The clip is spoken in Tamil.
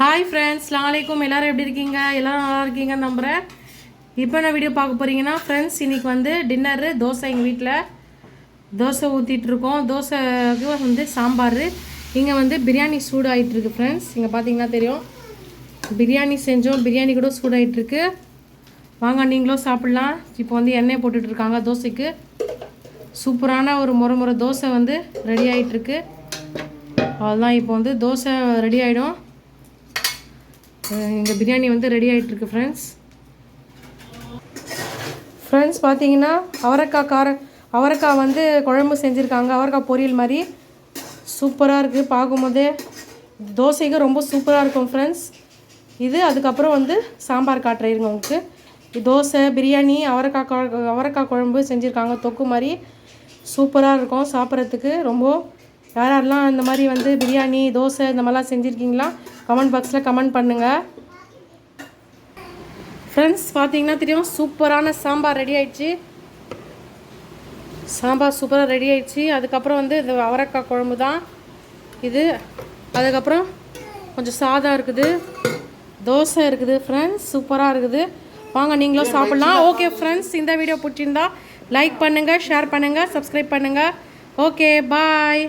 ஹாய் ஃப்ரெண்ட்ஸ், அஸ்ஸலாமு எல்லோரும் எப்படி இருக்கீங்க? எல்லோரும் நல்லா இருக்கீங்கன்னு நம்புகிறேன். இப்போ என்ன வீடியோ பார்க்க போகிறீங்கன்னா ஃப்ரெண்ட்ஸ், இன்றைக்கி வந்து டின்னரு தோசை. எங்கள் வீட்டில் தோசை ஊற்றிட்டுருக்கோம். தோசைக்கு வந்து சாம்பார். இங்கே வந்து பிரியாணி சூடாகிட்டுருக்கு ஃப்ரெண்ட்ஸ். இங்கே பார்த்தீங்கன்னா தெரியும், பிரியாணி செஞ்சோம். பிரியாணி கூட சூடாகிட்டுருக்கு. வாங்க நீங்களும் சாப்பிட்லாம். இப்போ வந்து எண்ணெய் போட்டுட்ருக்காங்க தோசைக்கு. சூப்பரான ஒரு முறை தோசை வந்து ரெடி ஆகிட்டுருக்கு. அவ்வளோதான், இப்போ வந்து தோசை ரெடி ஆகிடும். இங்கே பிரியாணி வந்து ரெடி ஆகிட்டுருக்கு ஃப்ரெண்ட்ஸ். பார்த்தீங்கன்னா அவரைக்காய் வந்து குழம்பு செஞ்சுருக்காங்க. அவரைக்காய் பொரியல் மாதிரி சூப்பராக இருக்குது. பார்க்கும்போதே தோசைக்கு ரொம்ப சூப்பராக இருக்கும் ஃப்ரெண்ட்ஸ். இது அதுக்கப்புறம் வந்து சாம்பார் காட்டுறேங்க உங்களுக்கு. தோசை, பிரியாணி, அவரைக்காய் குழம்பு செஞ்சுருக்காங்க. தொக்கு மாதிரி சூப்பராக இருக்கும் சாப்பிட்றதுக்கு. ரொம்ப யாரெல்லாம் இந்த மாதிரி வந்து பிரியாணி, தோசை இந்த மாதிரிலாம் செஞ்சுருக்கீங்களா? கமெண்ட் பாக்ஸில் கமெண்ட் பண்ணுங்கள் ஃப்ரெண்ட்ஸ். பார்த்தீங்கன்னா தெரியும், சூப்பரான சாம்பார் ரெடி ஆயிடுச்சு. சாம்பார் சூப்பராக ரெடி ஆயிடுச்சு. அதுக்கப்புறம் வந்து இது அவரைக்காய் குழம்பு தான் இது. அதுக்கப்புறம் கொஞ்சம் சாதம் இருக்குது, தோசை இருக்குது ஃப்ரெண்ட்ஸ். சூப்பராக இருக்குது. வாங்க நீங்களும் சாப்பிட்லாம். ஓகே ஃப்ரெண்ட்ஸ், இந்த வீடியோ பிடிச்சிருந்தா லைக் பண்ணுங்கள், ஷேர் பண்ணுங்கள், சப்ஸ்கிரைப் பண்ணுங்கள். ஓகே, பாய்.